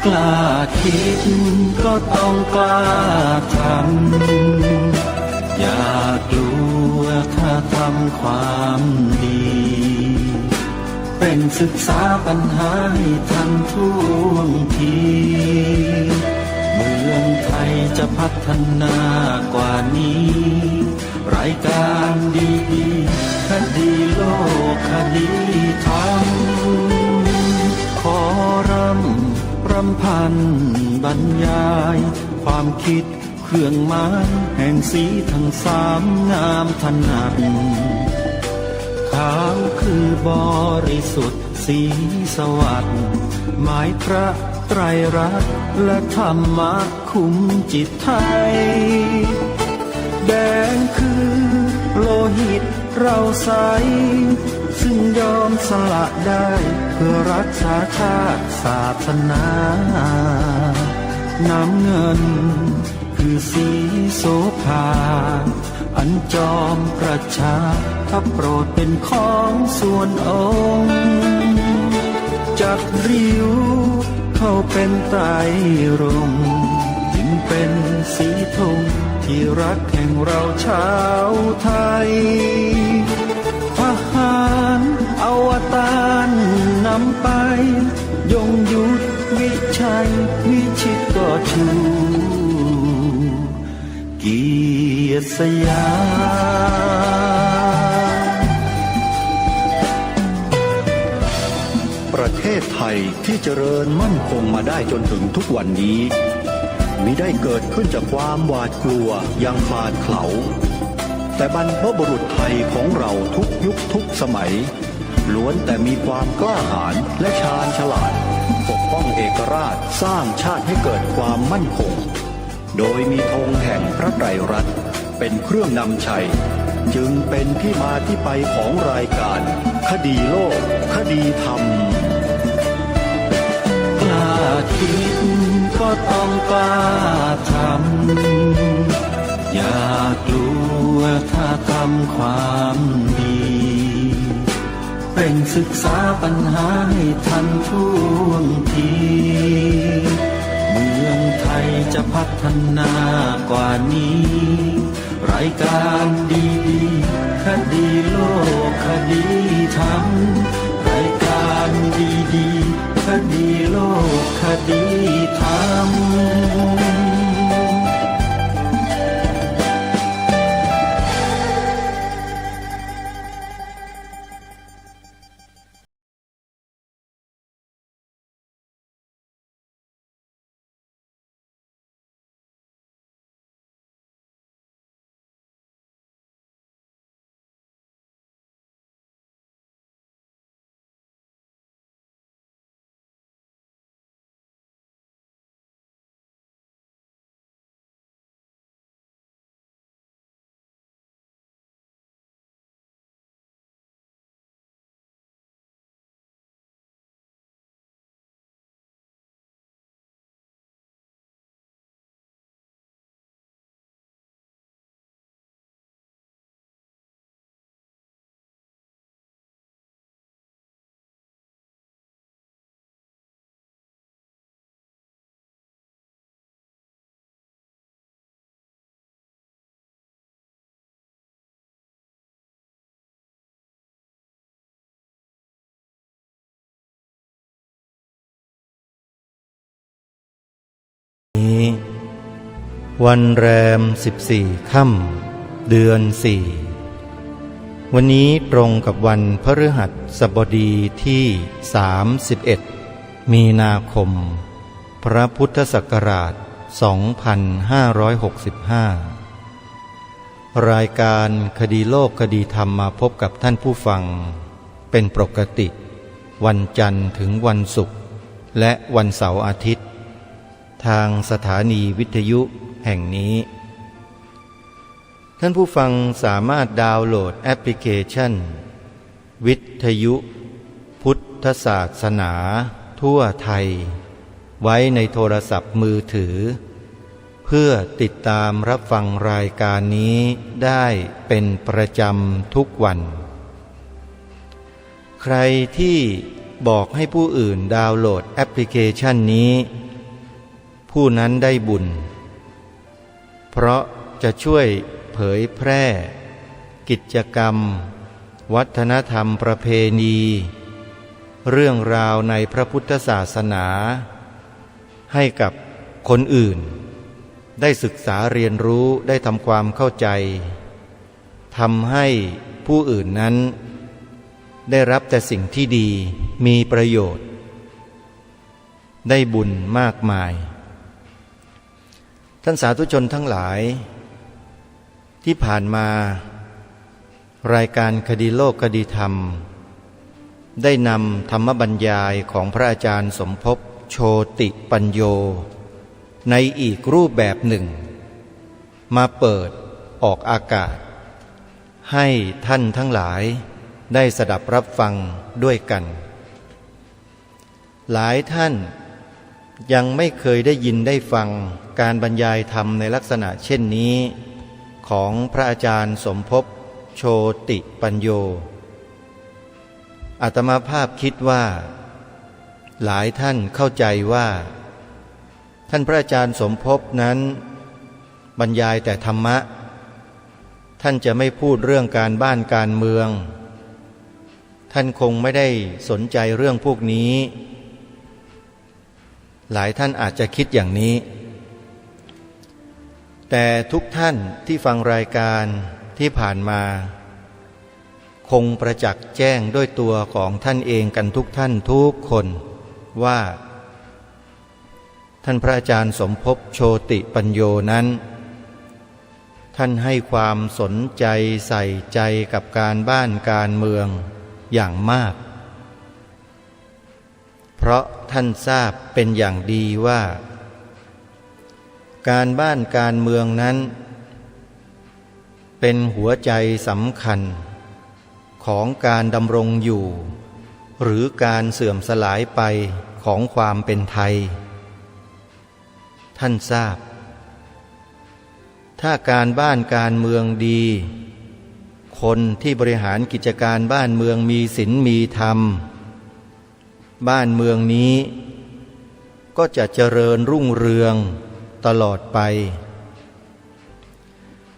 กล้าคิดก็ต้องกล้าทำอย่ากลัวถ้าทำความดีเป็นศึกษาปัญหาให้ทันท่วงทีเมืองไทยจะพัฒนากว่านี้รายการดีๆคดีโลกคดีธรรมขอรำพันบรรยายความคิดเครื่องหมายแห่งสีทั้งสามงามถนัดขาวคือบริสุทธิ์สีสวัสดิ์หมายพระไตรรัตน์และธรรมะคุ้มจิตไทยแดงคือโลหิตเราใสซึ่งยอมสละได้เพื่อรักษาชาติศาสนาน้ำเงินคือสีโสภาอันจอมประชาถ้าโปรดเป็นของส่วนองค์จากริ้วเข้าเป็นไตรรงค์จึงเป็นสีธงที่รักแห่งเราชาวไทยทหารอวตารนำไปยงยุทธวิชัยวิชิตก็ชูเกียรติสยามประเทศไทยที่เจริญมั่นคงมาได้จนถึงทุกวันนี้มิได้เกิดขึ้นจากความหวาดกลัวอย่างคลาดเขลาแต่บรรพบุรุษไทยของเราทุกยุคทุกสมัยล้วนแต่มีความกล้าหาญและชาญฉลาดปกป้องเอกราชสร้างชาติให้เกิดความมั่นคงโดยมีธงแห่งพระไตรรัตน์เป็นเครื่องนำชัยจึงเป็นที่มาที่ไปของรายการคดีโลกคดีธรรมกล้าคิดก็ต้องกล้าทำอย่ากลัวถ้าทำความดีเป็นศึกษาปัญหาให้ทันท่วงทีเมืองไทยจะพัฒนากว่านี้รายการดีๆคดีโลกคดีธรรมรายการดีๆคดีโลกคดีธรรมวันแรม14 ค่ำเดือน 4วันนี้ตรงกับวันพฤหัสบดีที่31 มีนาคมพระพุทธศักราช 2565 รายการคดีโลกคดีธรรมมาพบกับท่านผู้ฟังเป็นปกติวันจันทร์ถึงวันศุกร์และวันเสาร์อาทิตย์ทางสถานีวิทยุแห่งนี้ท่านผู้ฟังสามารถดาวน์โหลดแอปพลิเคชันวิทยุพุทธศาสนาทั่วไทยไว้ในโทรศัพท์มือถือเพื่อติดตามรับฟังรายการนี้ได้เป็นประจำทุกวันใครที่บอกให้ผู้อื่นดาวน์โหลดแอปพลิเคชันนี้ ผู้นั้นได้บุญเพราะจะช่วยเผยแพร่กิจกรรมวัฒนธรรมประเพณีเรื่องราวในพระพุทธศาสนาให้กับคนอื่นได้ศึกษาเรียนรู้ได้ทำความเข้าใจทำให้ผู้อื่นนั้นได้รับแต่สิ่งที่ดีมีประโยชน์ได้บุญมากมายท่านสาธุชนทั้งหลายที่ผ่านมารายการคดีโลกคดีธรรมได้นำธรรมบรรยายของพระอาจารย์สมภพโชติปัญโยในอีกรูปแบบหนึ่งมาเปิดออกอากาศให้ท่านทั้งหลายได้สดับรับฟังด้วยกันหลายท่านยังไม่เคยได้ยินได้ฟังการบรรยายธรรมในลักษณะเช่นนี้ของพระอาจารย์สมภพโชติปัญโยอาตมาภาพคิดว่าหลายท่านเข้าใจว่าท่านพระอาจารย์สมภพนั้นบรรยายแต่ธรรมะท่านจะไม่พูดเรื่องการบ้านการเมืองท่านคงไม่ได้สนใจเรื่องพวกนี้หลายท่านอาจจะคิดอย่างนี้แต่ทุกท่านที่ฟังรายการที่ผ่านมาคงประจักษ์แจ้งด้วยตัวของท่านเองกันทุกท่านทุกคนว่าท่านพระอาจารย์สมภพโชติปัญโยนั้นท่านให้ความสนใจใส่ใจกับการบ้านการเมืองอย่างมากเพราะท่านทราบเป็นอย่างดีว่าการบ้านการเมืองนั้นเป็นหัวใจสำคัญของการดำรงอยู่หรือการเสื่อมสลายไปของความเป็นไทยท่านทราบถ้าการบ้านการเมืองดีคนที่บริหารกิจการบ้านเมืองมีศีลมีธรรมบ้านเมืองนี้ก็จะเจริญรุ่งเรืองตลอดไป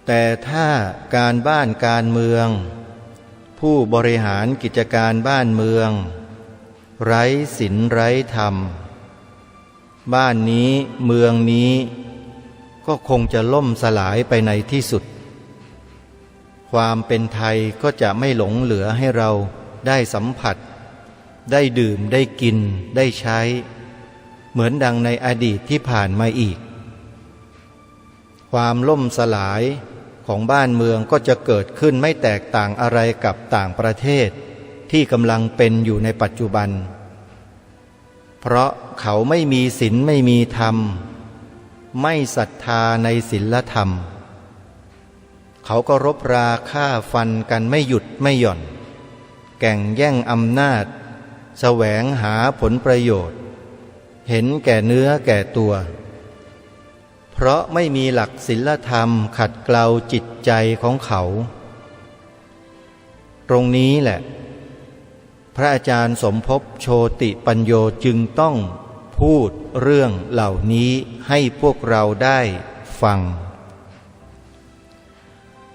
แต่ถ้าการบ้านการเมืองผู้บริหารกิจการบ้านเมืองไร้ศีลไร้ธรรมบ้านนี้เมืองนี้ก็คงจะล่มสลายไปในที่สุดความเป็นไทยก็จะไม่หลงเหลือให้เราได้สัมผัสได้ดื่มได้กินได้ใช้เหมือนดังในอดีตที่ผ่านมาอีกความล่มสลายของบ้านเมืองก็จะเกิดขึ้นไม่แตกต่างอะไรกับต่างประเทศที่กำลังเป็นอยู่ในปัจจุบันเพราะเขาไม่มีศีลไม่มีธรรมไม่ศรัทธาในศีลธรรมเขาก็รบราฆ่าฟันกันไม่หยุดไม่หย่อนแก่งแย่งอำนาจแสวงหาผลประโยชน์เห็นแก่เนื้อแก่ตัวเพราะไม่มีหลักศีลธรรมขัดเกลาจิตใจของเขาตรงนี้แหละพระอาจารย์สมภพโชติปัญโยจึงต้องพูดเรื่องเหล่านี้ให้พวกเราได้ฟัง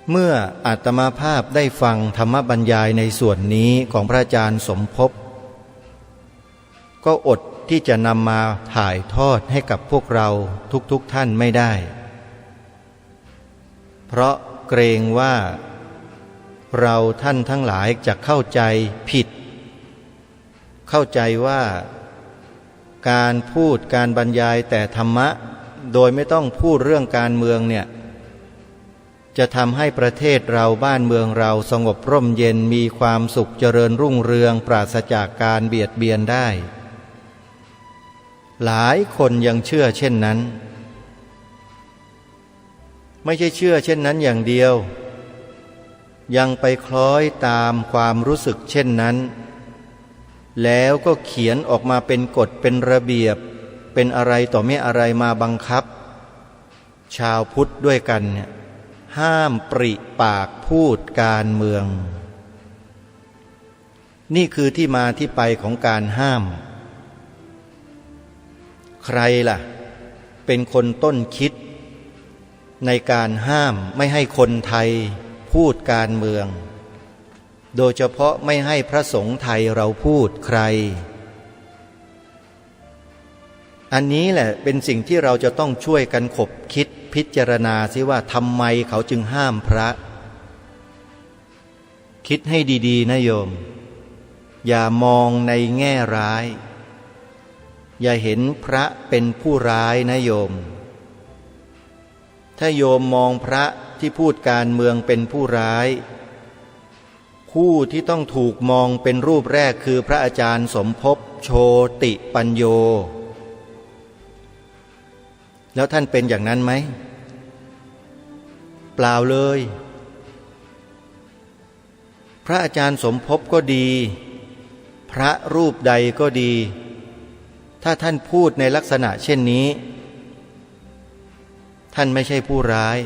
เมื่ออาตมาภาพได้ฟังธรรมบรรยายในส่วนนี้ของพระอาจารย์สมภพก็อดที่จะนำมาถ่ายทอดให้กับพวกเราทุกท่านไม่ได้เพราะเกรงว่าเราท่านทั้งหลายจะเข้าใจผิดเข้าใจว่าการพูดการบรรยายแต่ธรรมะโดยไม่ต้องพูดเรื่องการเมืองเนี่ยจะทำให้ประเทศเราบ้านเมืองเราสงบร่มเย็นมีความสุขเจริญรุ่งเรืองปราศจากการเบียดเบียนได้หลายคนยังเชื่อเช่นนั้นไม่ใช่เชื่อเช่นนั้นอย่างเดียวยังไปคล้อยตามความรู้สึกเช่นนั้นแล้วก็เขียนออกมาเป็นกฎเป็นระเบียบเป็นอะไรต่อไม่อะไรมาบังคับชาวพุทธด้วยกันเนี่ยห้ามปริปากพูดการเมืองนี่คือที่มาที่ไปของการห้ามใครล่ะ เป็นคนต้นคิดในการห้ามไม่ให้คนไทยพูดการเมืองโดยเฉพาะไม่ให้พระสงฆ์ไทยเราพูดใครอันนี้แหละเป็นสิ่งที่เราจะต้องช่วยกันขบคิดพิจารณาซิว่าทำไมเขาจึงห้ามพระคิดให้ดีๆนะโยมอย่ามองในแง่ร้ายอย่าเห็นพระเป็นผู้ร้ายนะโยมถ้าโยมมองพระที่พูดการเมืองเป็นผู้ร้ายผู้ที่ต้องถูกมองเป็นรูปแรกคือพระอาจารย์สมภพโชติปัญโยแล้วท่านเป็นอย่างนั้นไหมเปล่าเลยพระอาจารย์สมภพก็ดีพระรูปใดก็ดีถ้าท่านพูดในลักษณะเช่นนี้ท่านไม่ใช่ผู้ร้าย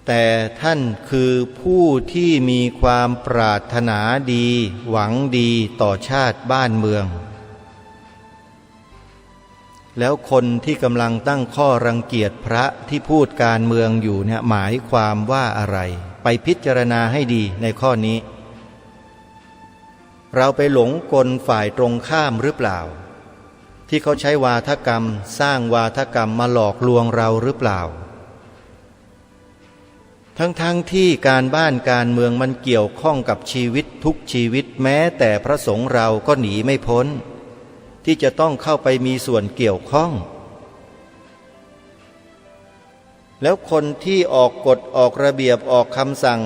แต่ท่านคือผู้ที่มีความปรารถนาดีหวังดีต่อชาติบ้านเมืองแล้วคนที่กำลังตั้งข้อรังเกียจพระที่พูดการเมืองอยู่เนี่ยหมายความว่าอะไรไปพิจารณาให้ดีในข้อนี้เราไปหลงกลฝ่ายตรงข้ามหรือเปล่าที่เขาใช้วาทกรรมสร้างวาทกรรมมาหลอกลวงเราหรือเปล่าทั้งที่การบ้านการเมืองมันเกี่ยวข้องกับชีวิตทุกชีวิตแม้แต่พระสงฆ์เราก็หนีไม่พ้นที่จะต้องเข้าไปมีส่วนเกี่ยวข้องแล้วคนที่ออกกฎออกระเบียบออกคำสั่ง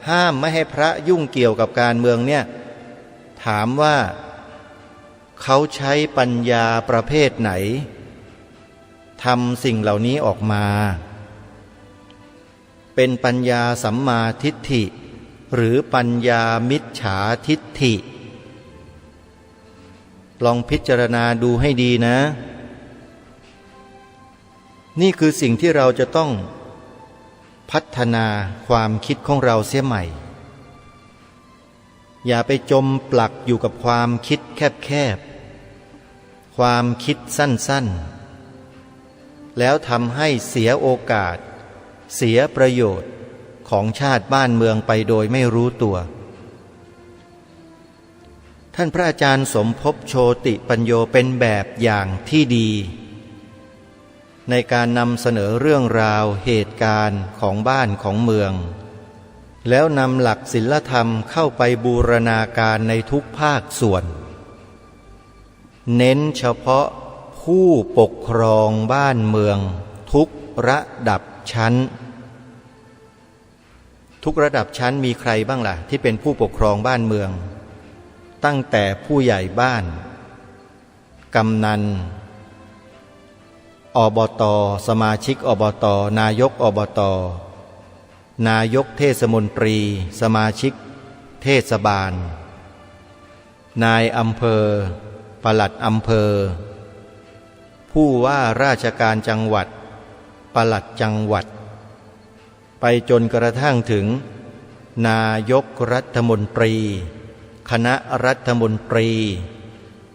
ห้ามไม่ให้พระยุ่งเกี่ยวกับการเมืองเนี่ยถามว่าเขาใช้ปัญญาประเภทไหนทำสิ่งเหล่านี้ออกมาเป็นปัญญาสัมมาทิฏฐิหรือปัญญามิจฉาทิฏฐิลองพิจารณาดูให้ดีนะนี่คือสิ่งที่เราจะต้องพัฒนาความคิดของเราเสียใหม่อย่าไปจมปลักอยู่กับความคิดแคบๆความคิดสั้นๆแล้วทำให้เสียโอกาสเสียประโยชน์ของชาติบ้านเมืองไปโดยไม่รู้ตัวท่านพระอาจารย์สมภพโชติปัญโยเป็นแบบอย่างที่ดีในการนำเสนอเรื่องราวเหตุการณ์ของบ้านของเมืองแล้วนำหลักศีลธรรมเข้าไปบูรณาการในทุกภาคส่วนเน้นเฉพาะผู้ปกครองบ้านเมืองทุกระดับชั้นทุกระดับชั้นมีใครบ้างล่ะที่เป็นผู้ปกครองบ้านเมืองตั้งแต่ผู้ใหญ่บ้านกำนันอบต.สมาชิกอบต.นายกอบต.นายกเทศมนตรีสมาชิกเทศบาลนายอำเภอปลัดอำเภอผู้ว่าราชการจังหวัดปลัดจังหวัดไปจนกระทั่งถึงนายกรัฐมนตรีคณะรัฐมนตรี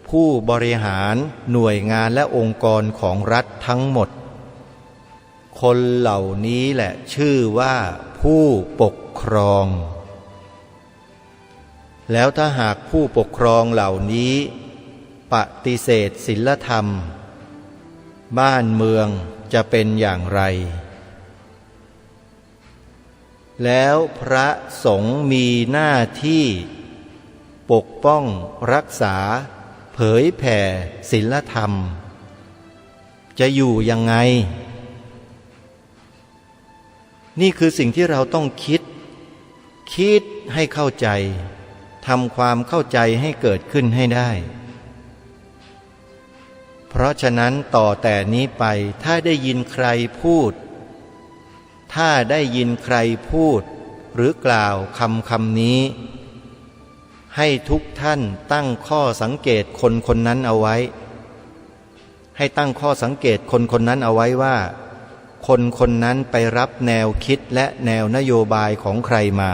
ผู้บริหารหน่วยงานและองค์กรของรัฐทั้งหมดคนเหล่านี้แหละชื่อว่าผู้ปกครองแล้วถ้าหากผู้ปกครองเหล่านี้ปฏิเสธศีลธรรมบ้านเมืองจะเป็นอย่างไรแล้วพระสงฆ์มีหน้าที่ปกป้องรักษาเผยแผ่ศีลธรรมจะอยู่ยังไงนี่คือสิ่งที่เราต้องคิดให้เข้าใจทำความเข้าใจให้เกิดขึ้นให้ได้เพราะฉะนั้นต่อแต่นี้ไปถ้าได้ยินใครพูดหรือกล่าวคำนี้ให้ทุกท่านตั้งข้อสังเกตคนนั้นเอาไว้ให้ตั้งข้อสังเกตคนนั้นเอาไว้ว่าคนนั้นไปรับแนวคิดและแนวนโยบายของใครมา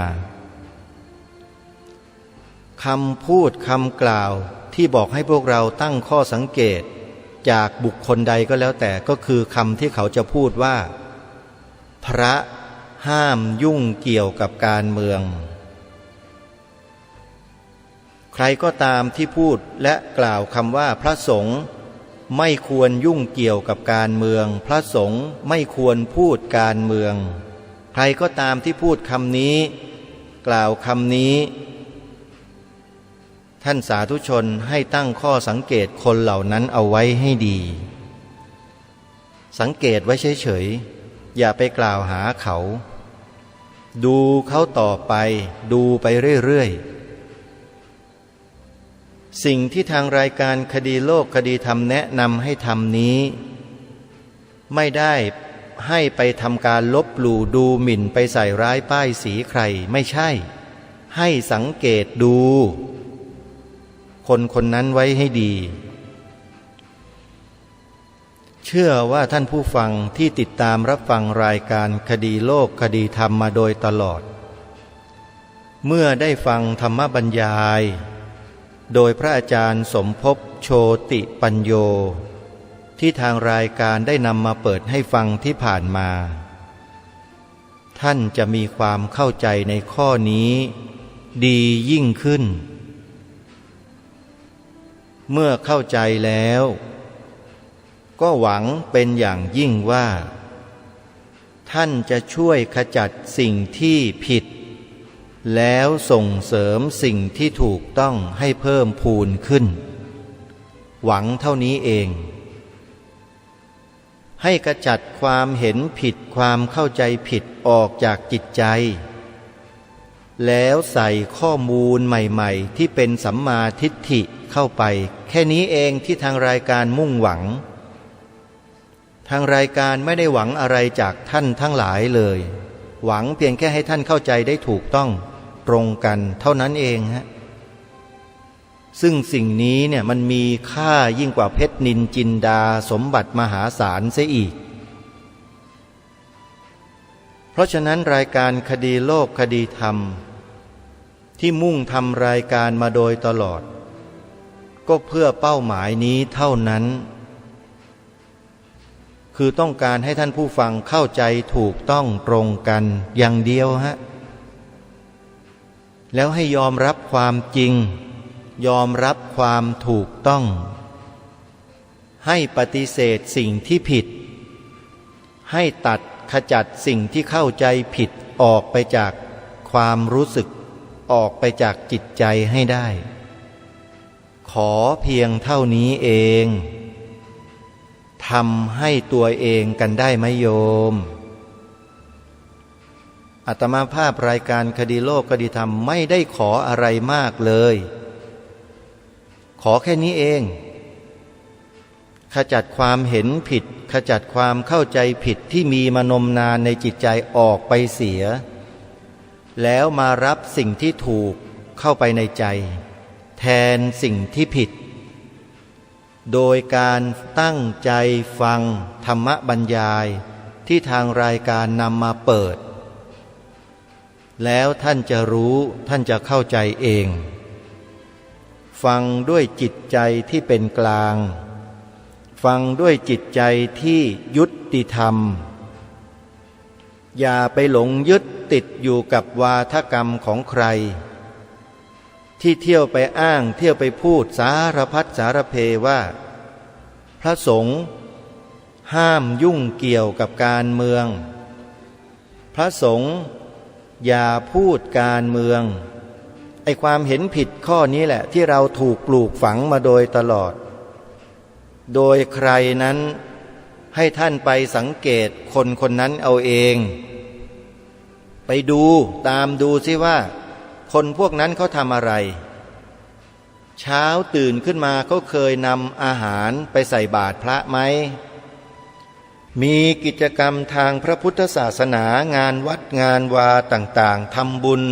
คำพูดคำกล่าวที่บอกให้พวกเราตั้งข้อสังเกต จากบุคคลใดก็แล้วแต่ก็คือคำที่เขาจะพูดว่าพระห้ามยุ่งเกี่ยวกับการเมืองใครก็ตามที่พูดและกล่าวคำว่าพระสงฆ์ไม่ควรยุ่งเกี่ยวกับการเมืองพระสงฆ์ไม่ควรพูดการเมืองใครก็ตามที่พูดคำนี้กล่าวคำนี้ท่านสาธุชนให้ตั้งข้อสังเกตคนเหล่านั้นเอาไว้ให้ดีสังเกตไว้เฉยๆอย่าไปกล่าวหาเขาดูเขาต่อไปดูไปเรื่อยๆสิ่งที่ทางรายการคดีโลกคดีธรรมแนะนำให้ทำนี้ไม่ได้ให้ไปทำการลบหลู่ดูหมิ่นไปใส่ร้ายป้ายสีใครไม่ใช่ให้สังเกตดูคนคนนั้นไว้ให้ดีเชื่อว่าท่านผู้ฟังที่ติดตามรับฟังรายการคดีโลกคดีธรรมมาโดยตลอดเมื่อได้ฟังธรรมบรรยายโดยพระอาจารย์สมภพโชติปัญโยที่ทางรายการได้นำมาเปิดให้ฟังที่ผ่านมาท่านจะมีความเข้าใจในข้อนี้ดียิ่งขึ้นเมื่อเข้าใจแล้วก็หวังเป็นอย่างยิ่งว่าท่านจะช่วยขจัดสิ่งที่ผิดแล้วส่งเสริมสิ่งที่ถูกต้องให้เพิ่มพูนขึ้นหวังเท่านี้เองให้ขจัดความเห็นผิดความเข้าใจผิดออกจากจิตใจแล้วใส่ข้อมูลใหม่ๆที่เป็นสัมมาทิฏฐิเข้าไปแค่นี้เองที่ทางรายการมุ่งหวังทางรายการไม่ได้หวังอะไรจากท่านทั้งหลายเลยหวังเพียงแค่ให้ท่านเข้าใจได้ถูกต้องตรงกันเท่านั้นเองฮะซึ่งสิ่งนี้เนี่ยมันมีค่ายิ่งกว่าเพชรนินจินดาสมบัติมหาศาลเสียอีกเพราะฉะนั้นรายการคดีโลกคดีธรรมที่มุ่งทำรายการมาโดยตลอดก็เพื่อเป้าหมายนี้เท่านั้นคือต้องการให้ท่านผู้ฟังเข้าใจถูกต้องตรงกันอย่างเดียวฮะแล้วให้ยอมรับความจริงยอมรับความถูกต้องให้ปฏิเสธสิ่งที่ผิดให้ตัดขจัดสิ่งที่เข้าใจผิดออกไปจากความรู้สึกออกไปจากจิตใจให้ได้ขอเพียงเท่านี้เองทำให้ตัวเองกันได้ไหมโยมอาตมาภาพรายการคดีโลกคดีธรรมไม่ได้ขออะไรมากเลยขอแค่นี้เองขจัดความเห็นผิดขจัดความเข้าใจผิดที่มีมานมนานในจิตใจออกไปเสียแล้วมารับสิ่งที่ถูกเข้าไปในใจแทนสิ่งที่ผิดโดยการตั้งใจฟังธรรมบรรยายที่ทางรายการนำมาเปิดแล้วท่านจะรู้ท่านจะเข้าใจเองฟังด้วยจิตใจที่เป็นกลางฟังด้วยจิตใจที่ยุติธรรมอย่าไปหลงยึดติดอยู่กับวาทกรรมของใครที่เที่ยวไปอ้างเที่ยวไปพูดสารพัดสารเพว่าพระสงฆ์ห้ามยุ่งเกี่ยวกับการเมืองพระสงฆ์อย่าพูดการเมืองไอ้ความเห็นผิดข้อนี้แหละที่เราถูกปลูกฝังมาโดยตลอดโดยใครนั้นให้ท่านไปสังเกตคนคนนั้นเอาเองไปดูตามดูสิว่าคนพวกนั้นเขาทำอะไรเช้าตื่นขึ้นมาเขาเคยนำอาหารไปใส่บาตรพระไหมมีกิจกรรมทางพระพุทธศาสนางานวัดงานวาต่างๆทำบุญ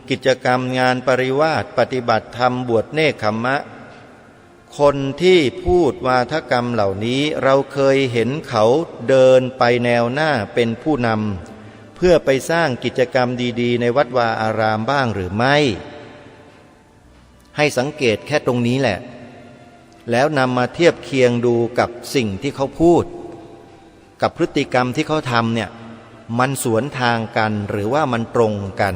กิจกรรมงานปริวาสปฏิบัติธรรมบวชเนกขัมมะคนที่พูดวาทกรรมเหล่านี้เราเคยเห็นเขาเดินไปแนวหน้าเป็นผู้นำเพื่อไปสร้างกิจกรรมดีๆในวัดวาอารามบ้างหรือไม่ให้สังเกตแค่ตรงนี้แหละ แล้วนำมาเทียบเคียงดูกับสิ่งที่เขาพูดกับพฤติกรรมที่เขาทำเนี่ยมันสวนทางกันหรือว่ามันตรงกัน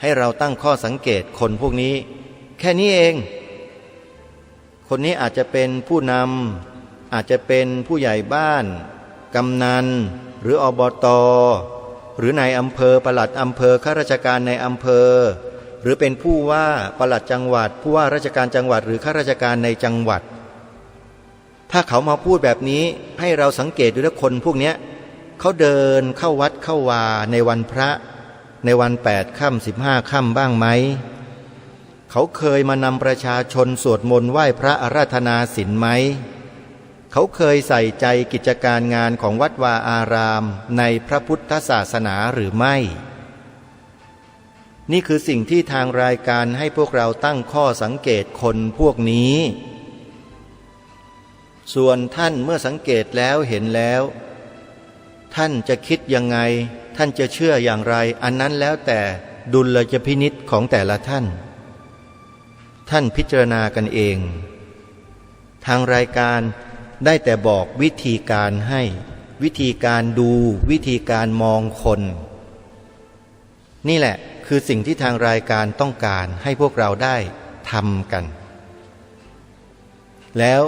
ให้เราตั้งข้อสังเกตคนพวกนี้แค่นี้เองคนนี้อาจจะเป็นผู้นำอาจจะเป็นผู้ใหญ่บ้านกำนันหรืออบต.หรือนายอำเภอปลัดอำเภอข้าราชการในอำเภอหรือเป็นผู้ว่าปลัดจังหวัดผู้ว่าราชการจังหวัดหรือข้าราชการในจังหวัดถ้าเขามาพูดแบบนี้ให้เราสังเกตดูว่าคนพวกนี้เขาเดินเข้าวัดเข้าวาในวันพระในวัน8 ค่ำ 15 ค่ำบ้างไหมเขาเคยมานำประชาชนสวดมนต์ไหว้พระอาราธนาศีลไหมเขาเคยใส่ใจกิจการงานของวัดวาอารามในพระพุทธศาสนาหรือไม่นี่คือสิ่งที่ทางรายการให้พวกเราตั้งข้อสังเกตคนพวกนี้ส่วนท่านเมื่อสังเกตแล้วเห็นแล้วท่านจะคิดยังไงท่านจะเชื่ออย่างไรอันนั้นแล้วแต่ดุลยพินิจของแต่ละท่านท่านพิจารณากันเองทางรายการได้แต่บอกวิธีการให้วิธีการดูวิธีการมองคนนี่แหละคือสิ่งที่ทางรายการต้องการให้พวกเราได้ทำกันแล้ว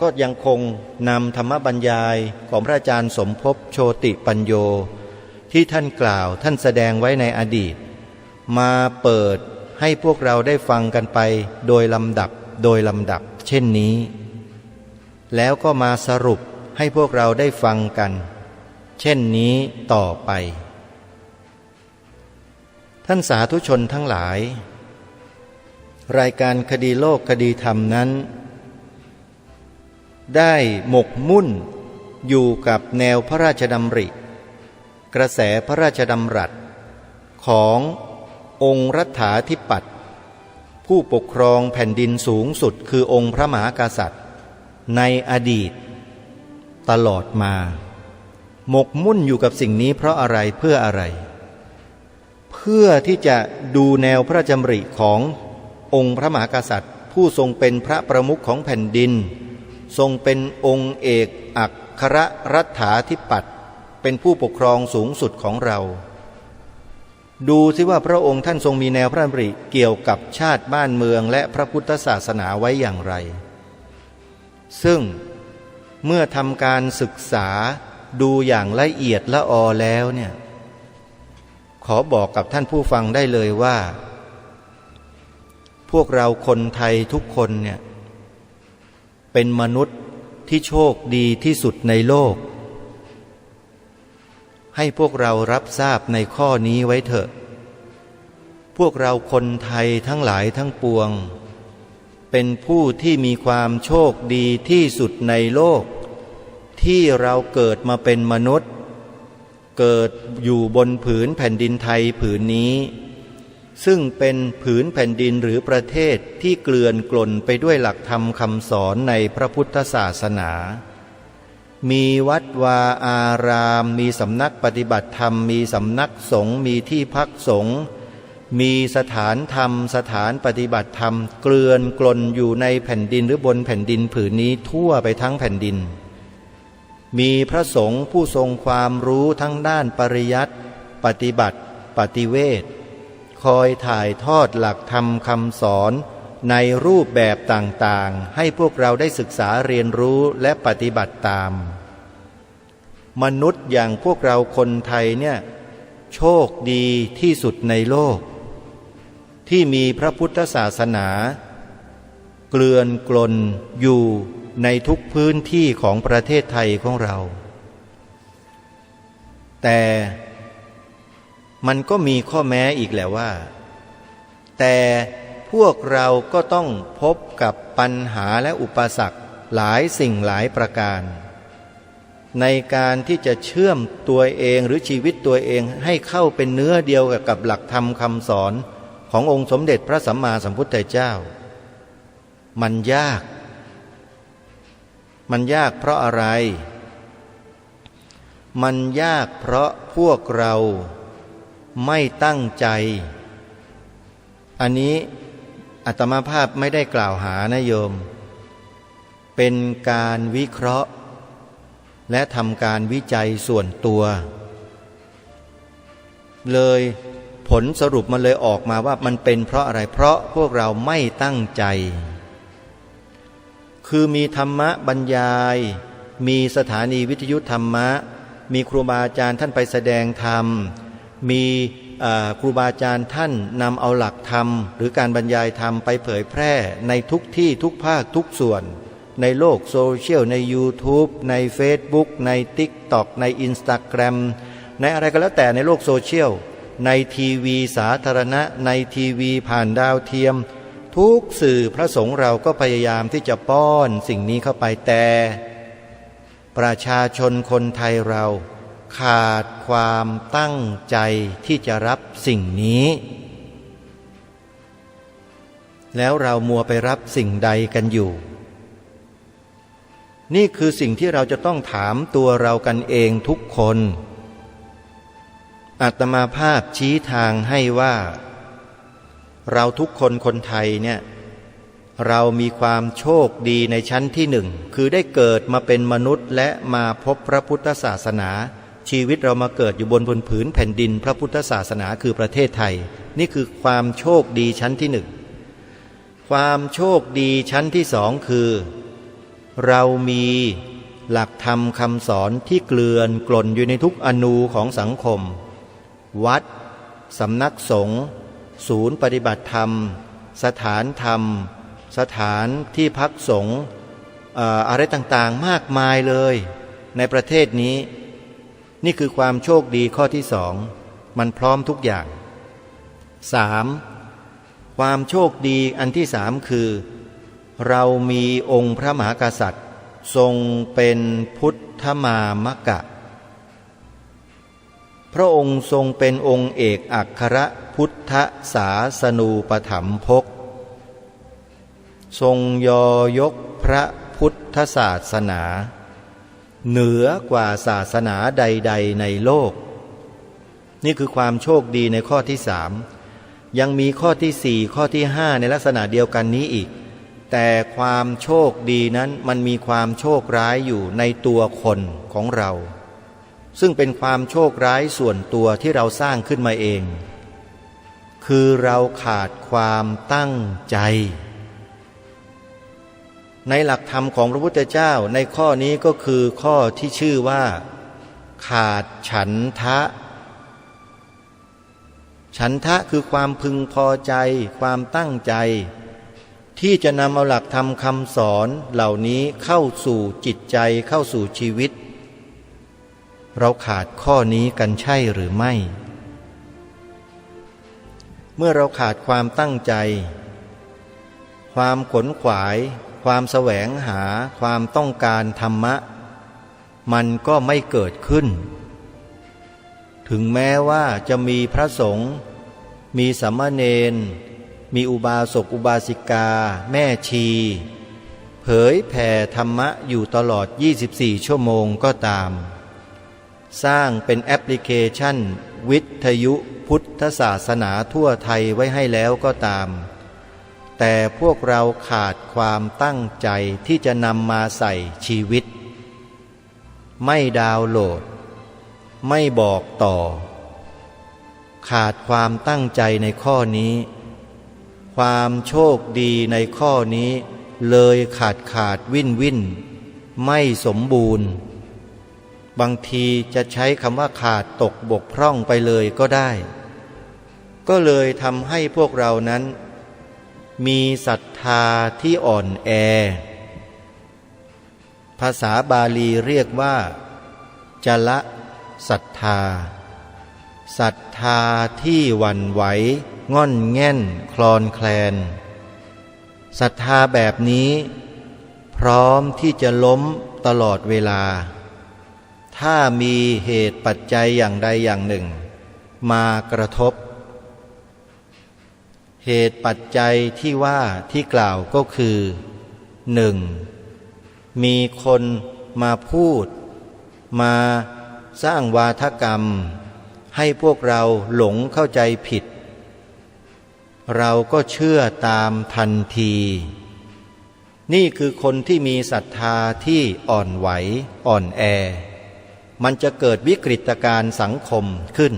ก็ยังคงนำธรรมบรรยายของพระอาจารย์สมภพโชติปัญโยที่ท่านกล่าวท่านแสดงไว้ในอดีตมาเปิดให้พวกเราได้ฟังกันไปโดยลำดับเช่นนี้แล้วก็มาสรุปให้พวกเราได้ฟังกันเช่นนี้ต่อไปท่านสาธุชนทั้งหลายรายการคดีโลกคดีธรรมนั้นได้หมกมุ่นอยู่กับแนวพระราชดำริกระแสพระราชดำรัสขององค์รัฐาธิปัตย์ผู้ปกครองแผ่นดินสูงสุดคือองค์พระมหากษัตริย์ในอดีตตลอดมาหมกมุ่นอยู่กับสิ่งนี้เพราะอะไรเพื่ออะไรเพื่อที่จะดูแนวพระราชดำริขององค์พระมหากษัตริย์ผู้ทรงเป็นพระประมุขของแผ่นดินทรงเป็นองค์เอกอัครรัฐาธิปัตย์เป็นผู้ปกครองสูงสุดของเราดูสิว่าพระองค์ท่านทรงมีแนวพระดำริเกี่ยวกับชาติบ้านเมืองและพระพุทธศาสนาไว้อย่างไรซึ่งเมื่อทำการศึกษาดูอย่างละเอียดละออแล้วเนี่ยขอบอกกับท่านผู้ฟังได้เลยว่าพวกเราคนไทยทุกคนเนี่ยเป็นมนุษย์ที่โชคดีที่สุดในโลกให้พวกเรารับทราบในข้อนี้ไว้เถอะพวกเราคนไทยทั้งหลายทั้งปวงเป็นผู้ที่มีความโชคดีที่สุดในโลกที่เราเกิดมาเป็นมนุษย์เกิดอยู่บนผืนแผ่นดินไทยผืนนี้ซึ่งเป็นผืนแผ่นดินหรือประเทศที่เกลื่อนกล่นไปด้วยหลักธรรมคำสอนในพระพุทธศาสนามีวัดวาอารามมีสำนักปฏิบัติธรรมมีสำนักสงฆ์มีที่พักสงฆ์มีสถานธรรมสถานปฏิบัติธรรมเกลื่อนกล่นอยู่ในแผ่นดินหรือบนแผ่นดินผืนนี้ทั่วไปทั้งแผ่นดินมีพระสงฆ์ผู้ทรงความรู้ทั้งด้านปริยัติปฏิบัติปฏิเวทคอยถ่ายทอดหลักธรรมคำสอนในรูปแบบต่างๆให้พวกเราได้ศึกษาเรียนรู้และปฏิบัติตามมนุษย์อย่างพวกเราคนไทยเนี่ยโชคดีที่สุดในโลกที่มีพระพุทธศาสนาเกลื่อนกลนอยู่ในทุกพื้นที่ของประเทศไทยของเราแต่มันก็มีข้อแม้อีกแหละว่าแต่พวกเราก็ต้องพบกับปัญหาและอุปสรรคหลายสิ่งหลายประการในการที่จะเชื่อมตัวเองหรือชีวิตตัวเองให้เข้าเป็นเนื้อเดียวกับหลักธรรมคำสอนขององค์สมเด็จพระสัมมาสัมพุทธเจ้ามันยากเพราะอะไรมันยากเพราะพวกเราไม่ตั้งใจอันนี้ อาตมาภาพไม่ได้กล่าวหานะโยมเป็นการวิเคราะห์และทำการวิจัยส่วนตัวเลยผลสรุปมันเลยออกมาว่ามันเป็นเพราะอะไรเพราะพวกเราไม่ตั้งใจคือมีธรรมะบรรยายมีสถานีวิทยุธรรมะมีครูบาอาจารย์ท่านไปแสดงธรรมมีครูบาอาจารย์ท่านนำเอาหลักธรรมหรือการบรรยายธรรมไปเผยแพร่ในทุกที่ทุกภาคทุกส่วนในโลกโซเชียลใน YouTube ใน Facebook ใน TikTok ใน Instagram ในอะไรก็แล้วแต่ในโลกโซเชียลในทีวีสาธารณะในทีวีผ่านดาวเทียมทุกสื่อพระสงฆ์เราก็พยายามที่จะป้อนสิ่งนี้เข้าไปแต่ประชาชนคนไทยเราขาดความตั้งใจที่จะรับสิ่งนี้แล้วเรามัวไปรับสิ่งใดกันอยู่นี่คือสิ่งที่เราจะต้องถามตัวเรากันเองทุกคนอาตมาภาพชี้ทางให้ว่าเราทุกคนคนไทยเนี่ยเรามีความโชคดีในชั้นที่หนึ่งคือได้เกิดมาเป็นมนุษย์และมาพบพระพุทธศาสนาชีวิตเรามาเกิดอยู่บนผืนแผ่นดินพระพุทธศาสนาคือประเทศไทยนี่คือความโชคดีชั้นที่หนึ่งความโชคดีชั้นที่สองคือเรามีหลักธรรมคำสอนที่เกลื่อนกล่นอยู่ในทุกอนูของสังคมวัดสำนักสงฆ์ศูนย์ปฏิบัติธรรมสถานธรรมสถานที่พักสงฆ์อะไรต่างๆมากมายเลยในประเทศนี้นี่คือความโชคดีข้อที่สองมันพร้อมทุกอย่าง3ความโชคดีอันที่สามคือเรามีองค์พระมหากษัตริย์ทรงเป็นพุทธมามกะพระองค์ทรงเป็นองค์เอกอัครพุทธศาสนูปถัมภกทรงยอยกพระพุทธศาสนาเหนือกว่าศาสนาใดๆในโลกนี่คือความโชคดีในข้อที่สามยังมีข้อที่สี่ข้อที่ห้าในลักษณะเดียวกันนี้อีกแต่ความโชคดีนั้นมันมีความโชคร้ายอยู่ในตัวคนของเราซึ่งเป็นความโชคร้ายส่วนตัวที่เราสร้างขึ้นมาเองคือเราขาดความตั้งใจในหลักธรรมของพระพุทธเจ้าในข้อนี้ก็คือข้อที่ชื่อว่าขาดฉันทะฉันทะคือความพึงพอใจความตั้งใจที่จะนำเอาหลักธรรมคำสอนเหล่านี้เข้าสู่จิตใจเข้าสู่ชีวิตเราขาดข้อนี้กันใช่หรือไม่เมื่อเราขาดความตั้งใจความขวนขวายความแสวงหาความต้องการธรรมะมันก็ไม่เกิดขึ้นถึงแม้ว่าจะมีพระสงฆ์มีสามเณรมีอุบาสกอุบาสิกาแม่ชีเผยแผ่ธรรมะอยู่ตลอด24 ชั่วโมงก็ตามสร้างเป็นแอปพลิเคชันวิทยุพุทธศาสนาทั่วไทยไว้ให้แล้วก็ตามแต่พวกเราขาดความตั้งใจที่จะนำมาใส่ชีวิตไม่ดาวน์โหลดไม่บอกต่อขาดความตั้งใจในข้อนี้ความโชคดีในข้อนี้เลยขาดวินไม่สมบูรณ์บางทีจะใช้คำว่าขาดตกบกพร่องไปเลยก็ได้ก็เลยทำให้พวกเรานั้นมีศรัทธาที่อ่อนแอภาษาบาลีเรียกว่าจละศรัทธาศรัทธาที่หวั่นไหวง่อนแง่นคลอนแคลนศรัทธาแบบนี้พร้อมที่จะล้มตลอดเวลาถ้ามีเหตุปัจจัยอย่างใดอย่างหนึ่งมากระทบเหตุปัจจัยที่ว่าที่กล่าวก็คือ 1. มีคนมาพูดมาสร้างวาทกรรมให้พวกเราหลงเข้าใจผิด เราก็เชื่อตามทันที นี่คือคนที่มีศรัทธาที่อ่อนไหวอ่อนแอมันจะเกิดวิกฤตการณ์สังคมขึ้น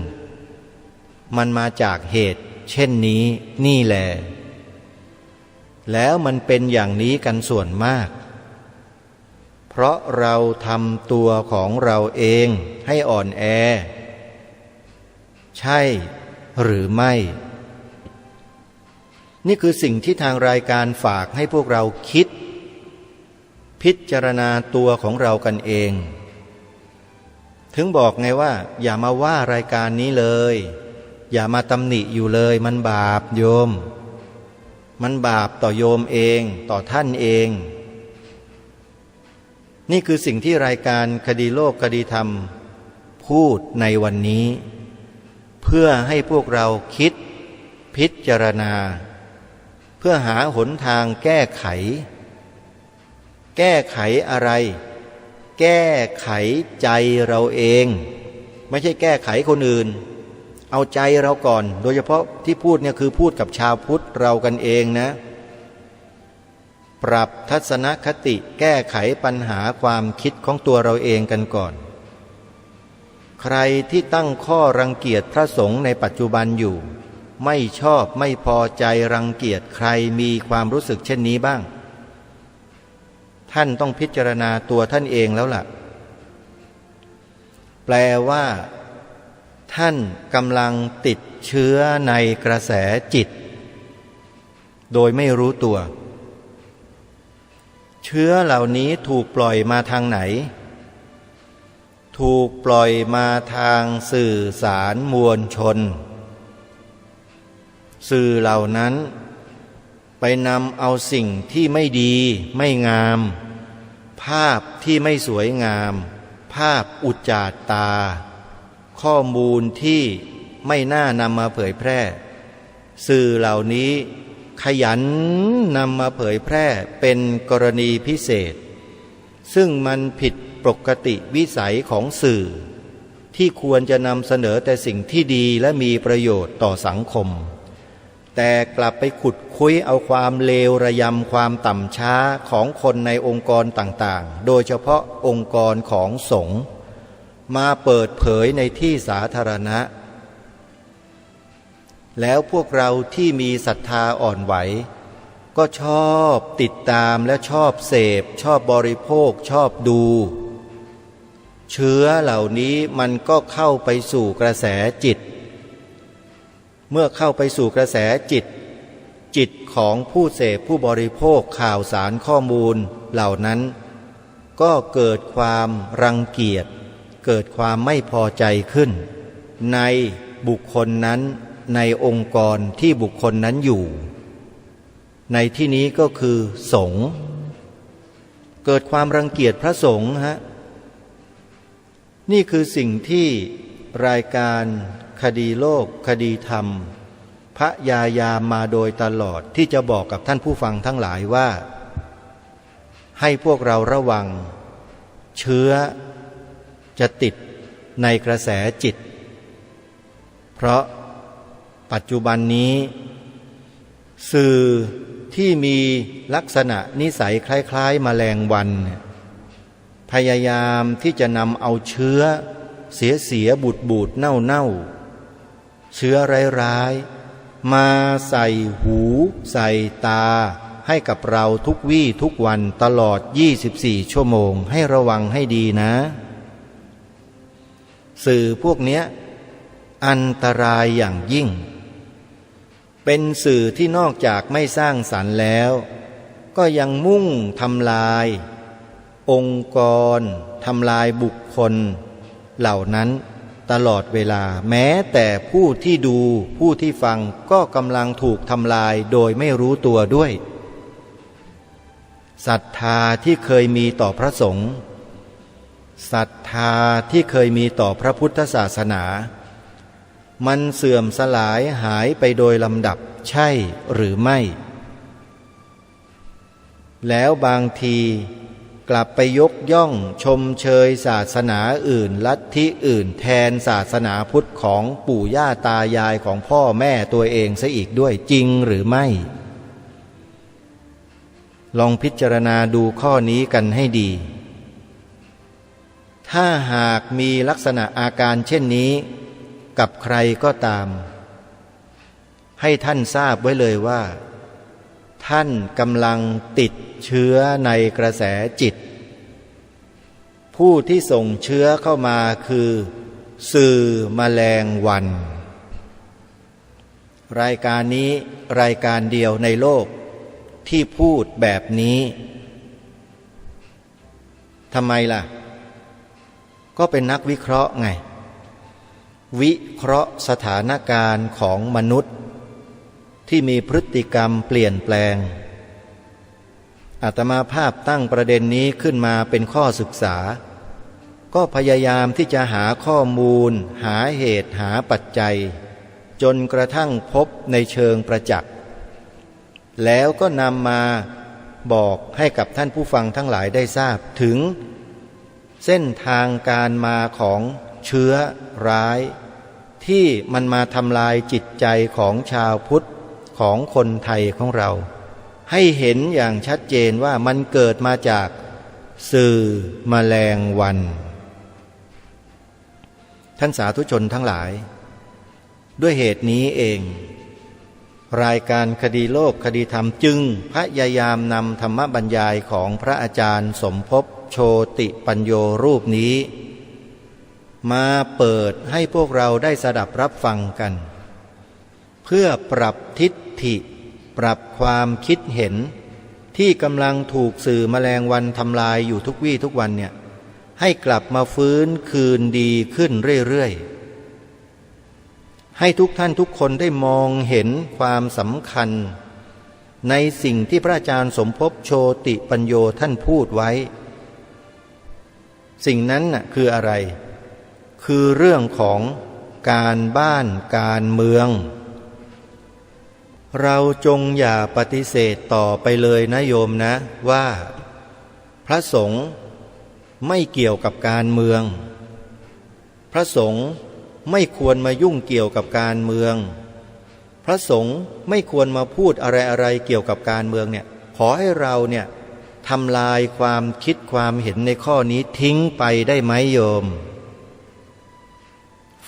มันมาจากเหตุเช่นนี้นี่แหละแล้วมันเป็นอย่างนี้กันส่วนมากเพราะเราทำตัวของเราเองให้อ่อนแอใช่หรือไม่นี่คือสิ่งที่ทางรายการฝากให้พวกเราคิดพิจารณาตัวของเรากันเองถึงบอกไงว่าอย่ามาว่ารายการนี้เลยอย่ามาตำหนิอยู่เลยมันบาปโยมมันบาปต่อโยมเองต่อท่านเองนี่คือสิ่งที่รายการคดีโลกคดีธรรมพูดในวันนี้เพื่อให้พวกเราคิดพิจารณาเพื่อหาหนทางแก้ไขอะไรแก้ไขใจเราเองไม่ใช่แก้ไขคนอื่นเอาใจเราก่อนโดยเฉพาะที่พูดเนี่ยคือพูดกับชาวพุทธเรากันเองนะปรับทัศนคติแก้ไขปัญหาความคิดของตัวเราเองกันก่อนใครที่ตั้งข้อรังเกียจพระสงฆ์ในปัจจุบันอยู่ไม่ชอบไม่พอใจรังเกียจใครมีความรู้สึกเช่นนี้บ้างท่านต้องพิจารณาตัวท่านเองแล้วล่ะแปลว่าท่านกำลังติดเชื้อในกระแสจิตโดยไม่รู้ตัวเชื้อเหล่านี้ถูกปล่อยมาทางไหนถูกปล่อยมาทางสื่อสารมวลชนสื่อเหล่านั้นไปนำเอาสิ่งที่ไม่ดีไม่งามภาพที่ไม่สวยงามภาพอุจจาตาข้อมูลที่ไม่น่านำมาเผยแพร่สื่อเหล่านี้ขยันนำมาเผยแพร่เป็นกรณีพิเศษซึ่งมันผิดปกติวิสัยของสื่อที่ควรจะนำเสนอแต่สิ่งที่ดีและมีประโยชน์ต่อสังคมแต่กลับไปขุดคุยเอาความเลวระยำความต่ำช้าของคนในองค์กรต่างๆโดยเฉพาะองค์กรของสงฆ์มาเปิดเผยในที่สาธารณะแล้วพวกเราที่มีศรัทธาอ่อนไหวก็ชอบติดตามและชอบเสพชอบบริโภคชอบดูเชื้อเหล่านี้มันก็เข้าไปสู่กระแสจิตเมื่อเข้าไปสู่กระแสจิตของผู้เสพผู้บริโภคข่าวสารข้อมูลเหล่านั้นก็เกิดความรังเกียจเกิดความไม่พอใจขึ้นในบุคคลนั้นในองค์กรที่บุคคลนั้นอยู่ในที่นี้ก็คือสงฆ์เกิดความรังเกียจพระสงฆ์ฮะนี่คือสิ่งที่รายการคดีโลกคดีธรรมพยายามมาโดยตลอดที่จะบอกกับท่านผู้ฟังทั้งหลายว่าให้พวกเราระวังเชื้อจะติดในกระแสจิตเพราะปัจจุบันนี้สื่อที่มีลักษณะนิสัยคล้ายๆแมลงวันพยายามที่จะนำเอาเชื้อเสียบูดเน่าเชื้อร้ายๆมาใส่หูใส่ตาให้กับเราทุกวี่ทุกวันตลอด24ชั่วโมงให้ระวังให้ดีนะสื่อพวกเนี้ยอันตรายอย่างยิ่งเป็นสื่อที่นอกจากไม่สร้างสรรค์แล้วก็ยังมุ่งทำลายองค์กรทำลายบุคคลเหล่านั้นตลอดเวลาแม้แต่ผู้ที่ดูผู้ที่ฟังก็กำลังถูกทำลายโดยไม่รู้ตัวด้วยศรัทธาที่เคยมีต่อพระสงฆ์ศรัทธาที่เคยมีต่อพระพุทธศาสนามันเสื่อมสลายหายไปโดยลำดับใช่หรือไม่แล้วบางที กลับไปยกย่องชมเชยศาสนาอื่นลัทธิอื่นแทนศาสนาพุทธของปู่ย่าตายายของพ่อแม่ตัวเองซะอีกด้วยจริงหรือไม่ลองพิจารณาดูข้อนี้กันให้ดีถ้าหากมีลักษณะอาการเช่นนี้กับใครก็ตามให้ท่านทราบไว้เลยว่าท่านกำลังติดเชื้อในกระแสจิตผู้ที่ส่งเชื้อเข้ามาคือสื่อแมลงวันรายการนี้รายการเดียวในโลกที่พูดแบบนี้ทำไมล่ะก็เป็นนักวิเคราะห์ไงวิเคราะห์สถานการณ์ของมนุษย์ที่มีพฤติกรรมเปลี่ยนแปลงอาตมาภาพตั้งประเด็นนี้ขึ้นมาเป็นข้อศึกษาก็พยายามที่จะหาข้อมูลหาเหตุหาปัจจัยจนกระทั่งพบในเชิงประจักษ์แล้วก็นำมาบอกให้กับท่านผู้ฟังทั้งหลายได้ทราบถึงเส้นทางการมาของเชื้อร้ายที่มันมาทำลายจิตใจของชาวพุทธของคนไทยของเราให้เห็นอย่างชัดเจนว่ามันเกิดมาจากสื่อแมลงวันท่านสาธุชนทั้งหลายด้วยเหตุนี้เองรายการคดีโลกคดีธรรมจึงพยายามนำธรรมบรรยายของพระอาจารย์สมภพโชติปัญโยรูปนี้มาเปิดให้พวกเราได้สดับรับฟังกันเพื่อปรับทิฏฐิปรับความคิดเห็นที่กำลังถูกสื่อแมลงวันทำลายอยู่ทุกวี่ทุกวันเนี่ยให้กลับมาฟื้นคืนดีขึ้นเรื่อยๆให้ทุกท่านทุกคนได้มองเห็นความสำคัญในสิ่งที่พระอาจารย์สมภพโชติปัญโยท่านพูดไว้สิ่งนั้นน่ะคืออะไรคือเรื่องของการบ้านการเมืองเราจงอย่าปฏิเสธต่อไปเลยนะโยมนะว่าพระสงฆ์ไม่เกี่ยวกับการเมืองพระสงฆ์ไม่ควรมายุ่งเกี่ยวกับการเมืองพระสงฆ์ไม่ควรมาพูดอะไรๆเกี่ยวกับการเมืองเนี่ยขอให้เราเนี่ยทำลายความคิดความเห็นในข้อนี้ทิ้งไปได้ไหมโยม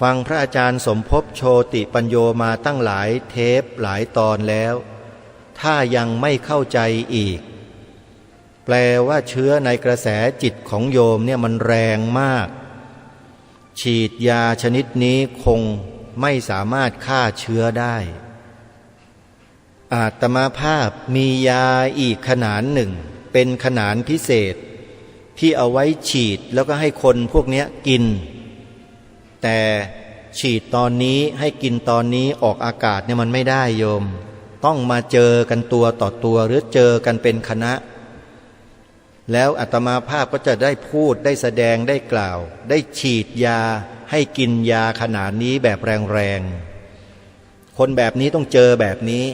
ฟังพระอาจารย์สมภพโชติปัญโยมาตั้งหลายเทปหลายตอนแล้วถ้ายังไม่เข้าใจอีกแปลว่าเชื้อในกระแสจิตของโยมเนี่ยมันแรงมากฉีดยาชนิดนี้คงไม่สามารถฆ่าเชื้อได้อาตมาภาพมียาอีกขนาดหนึ่งเป็นขนาดพิเศษที่เอาไว้ฉีดแล้วก็ให้คนพวกนี้กินแต่ฉีดตอนนี้ให้กินตอนนี้ออกอากาศเนี่ยมันไม่ได้โยมต้องมาเจอกันตัวต่อตัวหรือเจอกันเป็นคณะแล้วอาตมาภาพก็จะได้พูดได้แสดงได้กล่าวได้ฉีดยาให้กินยาขนาดนี้แบบแรงๆคนแบบนี้ต้องเจอแบบนี้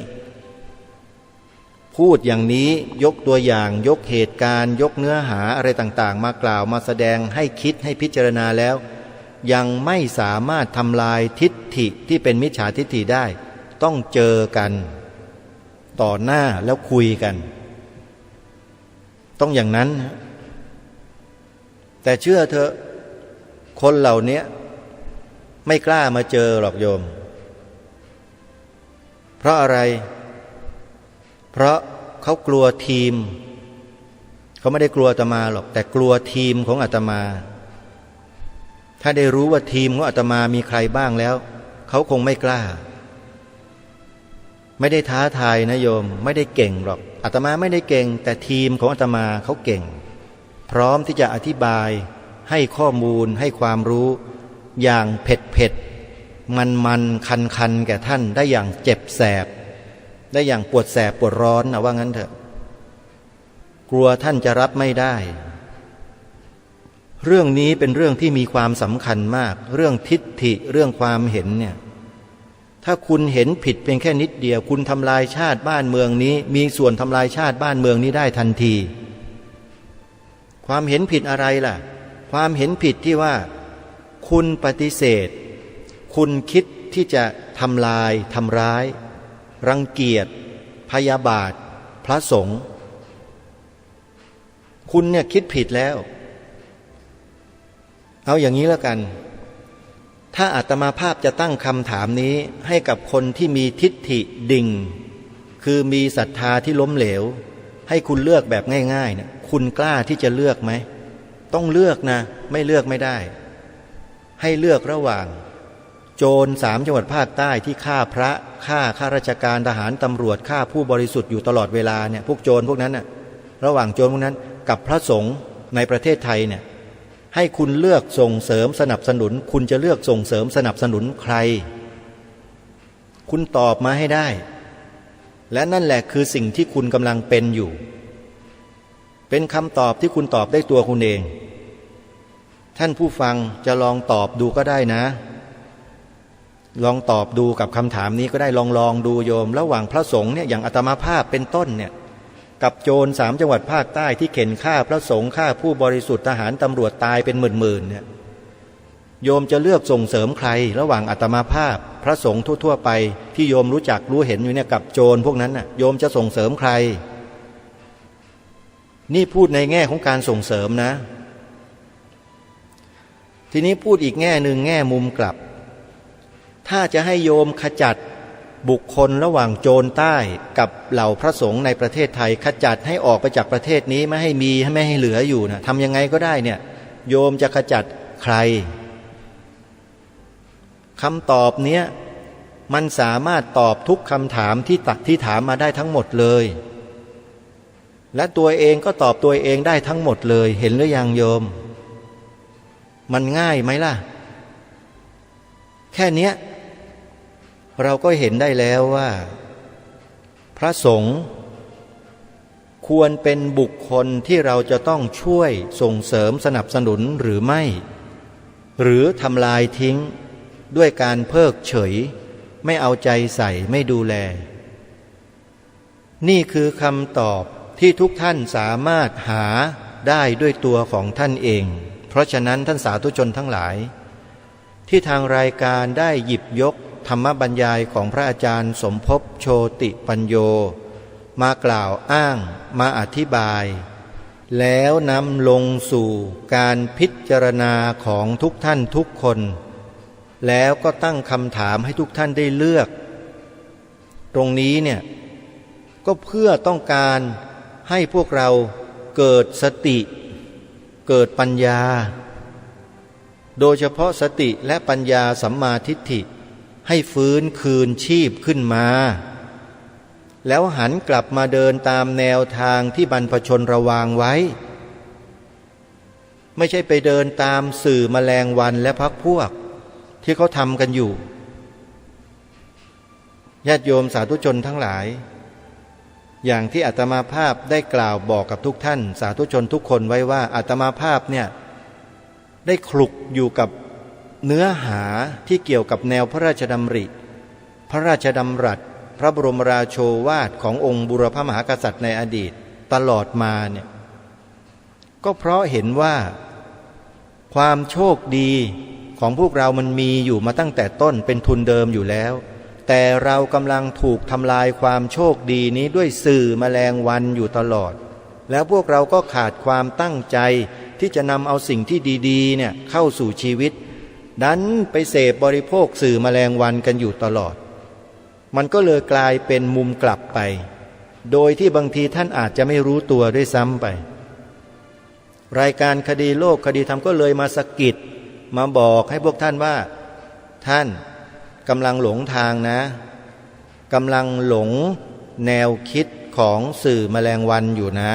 พูดอย่างนี้ยกตัวอย่างยกเหตุการณ์ยกเนื้อหาอะไรต่างๆมากล่าวมาแสดงให้คิดให้พิจารณาแล้วยังไม่สามารถทำลายทิฏฐิที่เป็นมิจฉาทิฏฐิได้ต้องเจอกันต่อหน้าแล้วคุยกันต้องอย่างนั้นแต่เชื่อเถอะคนเหล่านี้ไม่กล้ามาเจอหรอกโยมเพราะอะไรเพราะเขากลัวทีมเขาไม่ได้กลัวอาตมาหรอกแต่กลัวทีมของอาตมาถ้าได้รู้ว่าทีมของอาตมามีใครบ้างแล้วเขาคงไม่กล้าไม่ได้ท้าทายนะโยมไม่ได้เก่งหรอกอาตมาไม่ได้เก่งแต่ทีมของอาตมาเขาเก่งพร้อมที่จะอธิบายให้ข้อมูลให้ความรู้อย่างเผ็ดมันคันแก่ท่านได้อย่างเจ็บแสบได้อย่างปวดแสบปวดร้อนนะว่างั้นเถอะกลัวท่านจะรับไม่ได้เรื่องนี้เป็นเรื่องที่มีความสำคัญมากเรื่องทิฏฐิเรื่องความเห็นเนี่ยถ้าคุณเห็นผิดเพียงแค่นิดเดียวคุณทำลายชาติบ้านเมืองนี้มีส่วนทำลายชาติบ้านเมืองนี้ได้ทันที ความเห็นผิดอะไรล่ะความเห็นผิดที่ว่าคุณปฏิเสธคุณคิดที่จะทำลายทำร้ายรังเกียจพยาบาทพระสงฆ์คุณเนี่ยคิดผิดแล้วเอาอย่างนี้แล้วกันถ้าอาตมาภาพจะตั้งคำถามนี้ให้กับคนที่มีทิฏฐิดิ่งคือมีศรัทธาที่ล้มเหลวให้คุณเลือกแบบง่ายๆเนี่ยคุณกล้าที่จะเลือกไหมต้องเลือกนะไม่เลือกไม่ได้ให้เลือกระหว่างโจร3จังหวัดภาคใต้ที่ฆ่าพระฆ่าข้าราชการทหารตำรวจฆ่าผู้บริสุทธิ์อยู่ตลอดเวลาเนี่ยพวกโจรพวกนั้นน่ะระหว่างโจรพวกนั้นกับพระสงฆ์ในประเทศไทยเนี่ยให้คุณเลือกส่งเสริมสนับสนุนคุณจะเลือกส่งเสริมสนับสนุนใครคุณตอบมาให้ได้และนั่นแหละคือสิ่งที่คุณกำลังเป็นอยู่เป็นคำตอบที่คุณตอบได้ตัวคุณเองท่านผู้ฟังจะลองตอบดูก็ได้นะลองตอบดูกับคำถามนี้ก็ได้ลองดูโยมระหว่างพระสงฆ์เนี่ยอย่างอาตมาภาพเป็นต้นเนี่ยกับโจร3จังหวัดภาคใต้ที่เข็นฆ่าพระสงฆ์ฆ่าผู้บริสุทธิ์ทหารตำรวจตายเป็นหมื่นๆเนี่ยโยมจะเลือกส่งเสริมใครระหว่างอาตมาภาพพระสงฆ์ทั่วๆไปที่โยมรู้จักรู้เห็นอยู่เนี่ยกับโจรพวกนั้นน่ะโยมจะส่งเสริมใครนี่พูดในแง่ของการส่งเสริมนะทีนี้พูดอีกแง่หนึ่งแง่มุมกลับถ้าจะให้โยมขจัดบุคคลระหว่างโจรใต้กับเหล่าพระสงฆ์ในประเทศไทยขจัดให้ออกไปจากประเทศนี้ไม่ให้มีไม่ให้เหลืออยู่นะทำยังไงก็ได้เนี่ยโยมจะขจัดใครคำตอบเนี้ยมันสามารถตอบทุกคำถามที่ถามมาได้ทั้งหมดเลยและตัวเองก็ตอบตัวเองได้ทั้งหมดเลยเห็นหรือยังโยมมันง่ายไหมล่ะแค่เนี้ยเราก็เห็นได้แล้วว่าพระสงฆ์ควรเป็นบุคคลที่เราจะต้องช่วยส่งเสริมสนับสนุนหรือไม่หรือทำลายทิ้งด้วยการเพิกเฉยไม่เอาใจใส่ไม่ดูแลนี่คือคำตอบที่ทุกท่านสามารถหาได้ด้วยตัวของท่านเองเพราะฉะนั้นท่านสาธุชนทั้งหลายที่ทางรายการได้หยิบยกธรรมบรรยายของพระอาจารย์สมภพโชติปัญโยมากล่าวอ้างมาอธิบายแล้วนำลงสู่การพิจารณาของทุกท่านทุกคนแล้วก็ตั้งคำถามให้ทุกท่านได้เลือกตรงนี้เนี่ยก็เพื่อต้องการให้พวกเราเกิดสติเกิดปัญญาโดยเฉพาะสติและปัญญาสัมมาทิฏฐิให้ฟื้นคืนชีพขึ้นมาแล้วหันกลับมาเดินตามแนวทางที่บรรพชนระวางไว้ไม่ใช่ไปเดินตามสื่อแมลงวันและพรรคพวกที่เขาทำกันอยู่ญาติโยมสาธุชนทั้งหลายอย่างที่อาตมาภาพได้กล่าวบอกกับทุกท่านสาธุชนทุกคนไว้ว่าอาตมาภาพเนี่ยได้คลุกอยู่กับเนื้อหาที่เกี่ยวกับแนวพระราชดำริพระราชดำรัสพระบรมราโชวาทขององค์บุรพมหากษัตริย์ในอดีตตลอดมาเนี่ยก็เพราะเห็นว่าความโชคดีของพวกเรามันมีอยู่มาตั้งแต่ต้นเป็นทุนเดิมอยู่แล้วแต่เรากำลังถูกทำลายความโชคดีนี้ด้วยสื่อแมลงวันอยู่ตลอดแล้วพวกเราก็ขาดความตั้งใจที่จะนำเอาสิ่งที่ดีๆเนี่ยเข้าสู่ชีวิตดันไปเสพบริโภคสื่อแมลงวันกันอยู่ตลอดมันก็เลยกลายเป็นมุมกลับไปโดยที่บางทีท่านอาจจะไม่รู้ตัวด้วยซ้ำไปรายการคดีโลกคดีธรรมก็เลยมาสะกิดมาบอกให้พวกท่านว่าท่านกำลังหลงทางนะกำลังหลงแนวคิดของสื่อแมลงวันอยู่นะ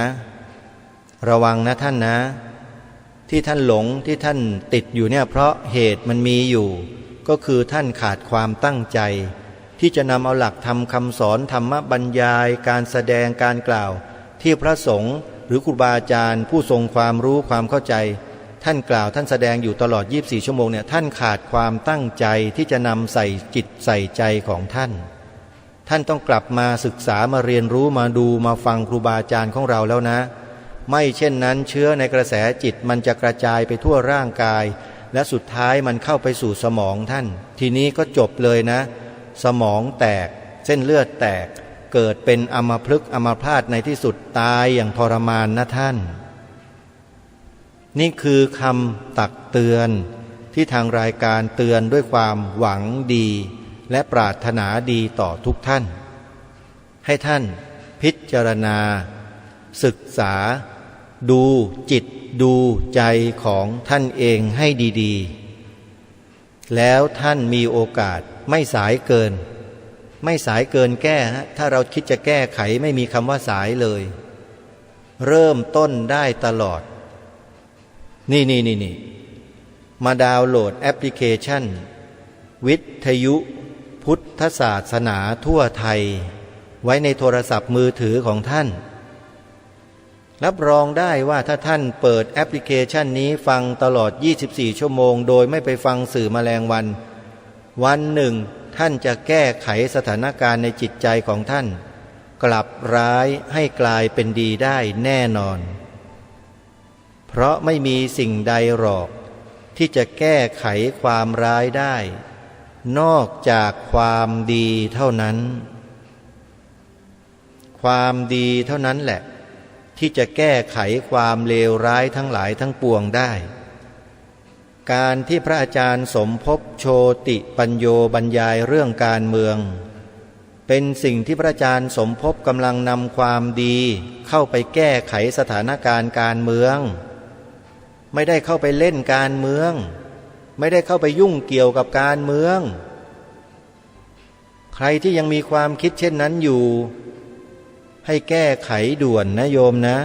ระวังนะท่านนะที่ท่านหลงที่ท่านติดอยู่เนี่ยเพราะเหตุมันมีอยู่ก็คือท่านขาดความตั้งใจที่จะนำเอาหลักธรรมคำสอนธรรมบรรยายการแสดงการกล่าวที่พระสงฆ์หรือครูบาอาจารย์ผู้ทรงความรู้ความเข้าใจท่านกล่าวท่านแสดงอยู่ตลอด24ชั่วโมงเนี่ยท่านขาดความตั้งใจที่จะนำใส่จิตใส่ใจของท่านท่านต้องกลับมาศึกษามาเรียนรู้มาดูมาฟังครูบาอาจารย์ของเราแล้วนะ ไม่เช่นนั้นเชื้อในกระแสจิตมันจะกระจายไปทั่วร่างกายและสุดท้ายมันเข้าไปสู่สมองท่านทีนี้ก็จบเลยนะสมองแตกเส้นเลือดแตกเกิดเป็นอัมพฤกษ์อัมพาตในที่สุดตายอย่างทรมานนะท่านนี่คือคำตักเตือนที่ทางรายการเตือนด้วยความหวังดีและปรารถนาดีต่อทุกท่านให้ท่านพิจารณาศึกษาดูจิตดูใจของท่านเองให้ดีๆแล้วท่านมีโอกาสไม่สายเกินแก้ถ้าเราคิดจะแก้ไขไม่มีคำว่าสายเลยเริ่มต้นได้ตลอดนี่มาดาวน์โหลดแอปพลิเคชันวิทยุพุทธศาสนาทั่วไทยไว้ในโทรศัพท์มือถือของท่านรับรองได้ว่าถ้าท่านเปิดแอปพลิเคชันนี้ฟังตลอด24ชั่วโมงโดยไม่ไปฟังสื่อแมลงวันหนึ่งท่านจะแก้ไขสถานการณ์ในจิตใจของท่านกลับร้ายให้กลายเป็นดีได้แน่นอนเพราะไม่มีสิ่งใดหรอกที่จะแก้ไขความร้ายได้นอกจากความดีเท่านั้นความดีเท่านั้นแหละที่จะแก้ไขความเลวร้ายทั้งหลายทั้งปวงได้การที่พระอาจารย์สมภพโชติปัญโยบรรยายเรื่องการเมืองเป็นสิ่งที่พระอาจารย์สมภพกำลังนำความดีเข้าไปแก้ไขสถานการณ์การเมืองไม่ได้เข้าไปเล่นการเมืองไม่ได้เข้าไปยุ่งเกี่ยวกับการเมืองใครที่ยังมีความคิดเช่นนั้นอยู่ให้แก้ไขด่วนนะโยมนะ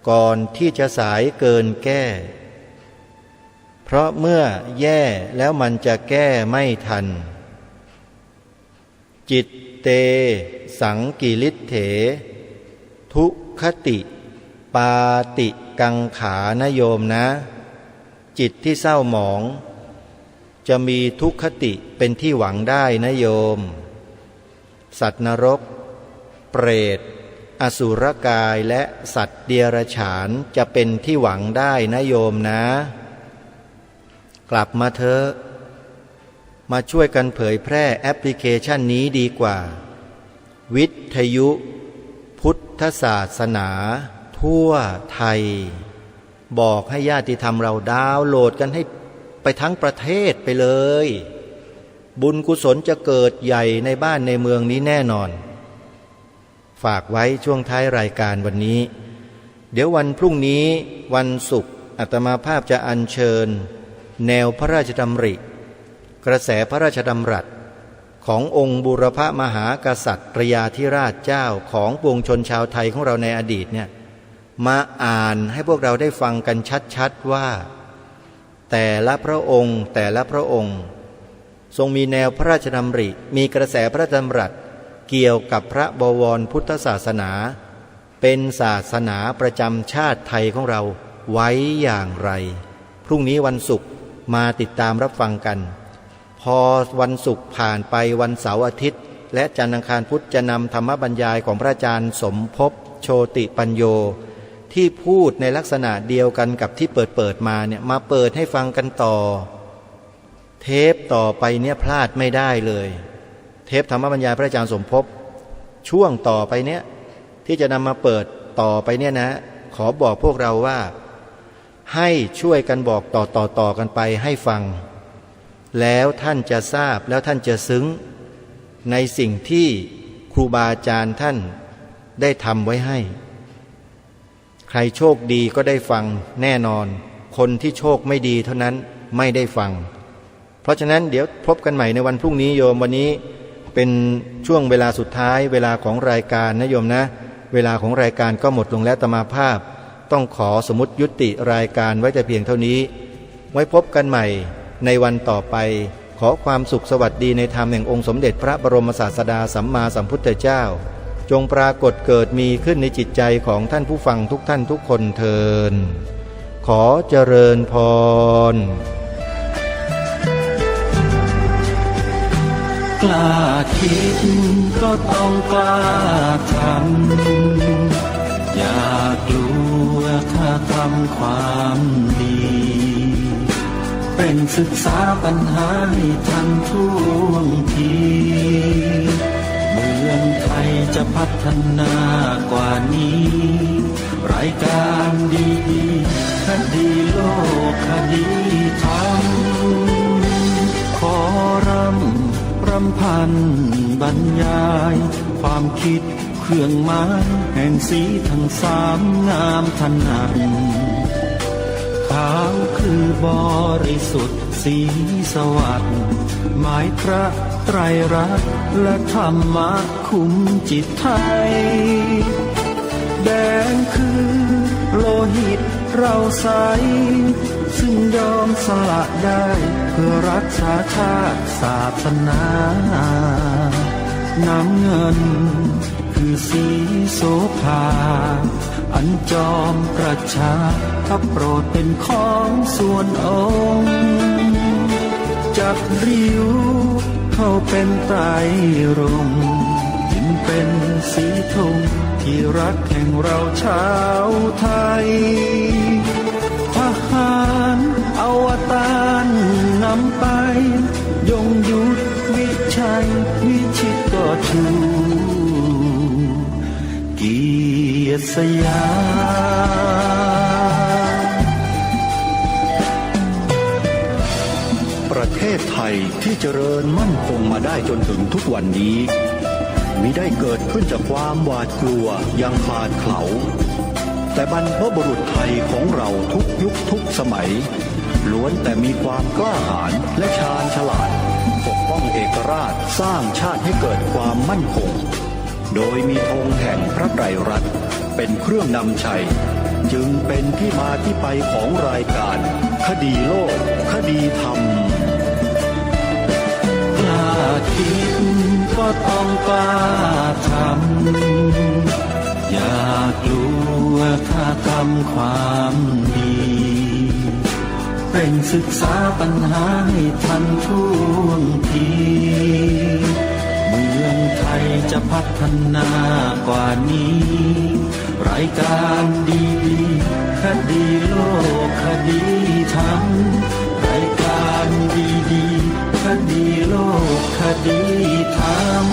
ก่อนที่จะสายเกินแก้เพราะเมื่อแย่แล้วมันจะแก้ไม่ทันจิตเตสังกิริเถทุคติปาติกังขานโยมนะจิตที่เศร้าหมองจะมีทุกขติเป็นที่หวังได้นะโยมสัตว์นรกเปรตอสุรกายและสัตว์เดรัจฉานจะเป็นที่หวังได้นะโยมนะกลับมาเถอะมาช่วยกันเผยแพร่แอปพลิเคชันนี้ดีกว่าวิทยุพุทธศาสนาทั่วไทยบอกให้ญาติธรรมเราดาวน์โหลดกันให้ไปทั้งประเทศไปเลยบุญกุศลจะเกิดใหญ่ในบ้านในเมืองนี้แน่นอนฝากไว้ช่วงท้ายรายการวันนี้เดี๋ยววันพรุ่งนี้วันศุกร์อาตมาภาพจะอัญเชิญแนวพระราชดำริกระแสพระราชดำรัสขององค์บูรพมหากษัตริยาธิราชเจ้าของปวงชนชาวไทยของเราในอดีตเนี่ยมาอ่านให้พวกเราได้ฟังกันชัดๆว่าแต่ละพระองค์ทรงมีแนวพระราชดำริมีกระแสพระราชดำรัสเกี่ยวกับพระบวรพุทธศาสนาเป็นศาสนาประจำชาติไทยของเราไว้อย่างไรพรุ่งนี้วันศุกร์มาติดตามรับฟังกันพอวันศุกร์ผ่านไปวันเสาร์อาทิตย์และจันทร์อังคารพุธจะนำธรรมบรรยายของพระอาจารย์สมภพโชติปัญโยที่พูดในลักษณะเดียวกันกับที่เปิดมาเนี่ยมาเปิดให้ฟังกันต่อเทปต่อไปเนี่ยพลาดไม่ได้เลยเทปธรรมบรรยายพระอาจารย์สมภพช่วงต่อไปเนี่ยที่จะนำมาเปิดต่อไปเนี่ยนะขอบอกพวกเราว่าให้ช่วยกันบอกต่อกันไปให้ฟังแล้วท่านจะทราบแล้วท่านจะซึ้งในสิ่งที่ครูบาอาจารย์ท่านได้ทำไว้ให้ใครโชคดีก็ได้ฟังแน่นอนคนที่โชคไม่ดีเท่านั้นไม่ได้ฟังเพราะฉะนั้นเดี๋ยวพบกันใหม่ในวันพรุ่งนี้โยมวันนี้เป็นช่วงเวลาสุดท้ายเวลาของรายการนะโยมนะเวลาของรายการก็หมดลงแล้วอาตมาภาพต้องขอสมมุติยุติรายการไว้แต่เพียงเท่านี้ไว้พบกันใหม่ในวันต่อไปขอความสุขสวัสดีในธรรมแห่งองค์สมเด็จพระบรมศาสดาสัมมาสัมพุทธเจ้าจงปรากฏเกิดมีขึ้นในจิตใจของท่านผู้ฟังทุกท่านทุกคนเทินขอเจริญพรกล้าคิดก็ต้องกล้าทำ อย่ากลัวถ้าทำความดี เป็นศึกษาปัญหาให้ทันท่วงทีเมืองไทยจะพัฒนากว่านี้ รายการดีคดีโลกคดีธรรม ขอรำพันบรรยาย ความคิดเครื่องหมายแห่งสีทั้งสามงามถนัดขาวคือบริสุทธิ์สีสวัสดิ์หมายพระไตรรัตน์และธรรมะคุ้มจิตไทย แดงคือโลหิตเราใสซึ่งยอมสละได้เพื่อรักษาชาติศาสนา น้ำเงินคือสีโสภา อันจอมประชาถ้าโปรดเป็นของส่วนองค์จับริ้วเข้าเป็นไตรรงค์ยิ่งเป็นสีธงที่รักแห่งเราชาวไทย ทหารอวตารนำไปยงยุทธวิชัยวิชิตก็ชูเกียรติสยาม ประเทศไทยที่เจริญมั่นคงมาได้จนถึงทุกวันนี้มิได้เกิดขึ้นจากความหวาดกลัวอย่างคลาดเขลาแต่บรรพบุรุษไทยของเราทุกยุคทุกสมัยล้วนแต่มีความกล้าหาญและชาญฉลาดปกป้องเอกราชสร้างชาติให้เกิดความมั่นคงโดยมีธงแห่งพระไตรรัตน์เป็นเครื่องนำชัยจึงเป็นที่มาที่ไปของรายการคดีโลกคดีธรรมกล้าคิดก็ต้องกล้าทำอย่ากลัวถ้าทำความดี เป็นศึกษาปัญหาให้ทันท่วงทีเมืองไทยจะพัฒนากว่านี้ รายการดีคดีโลกคดีธรรม รายการดีคดีโลกคดีธรรม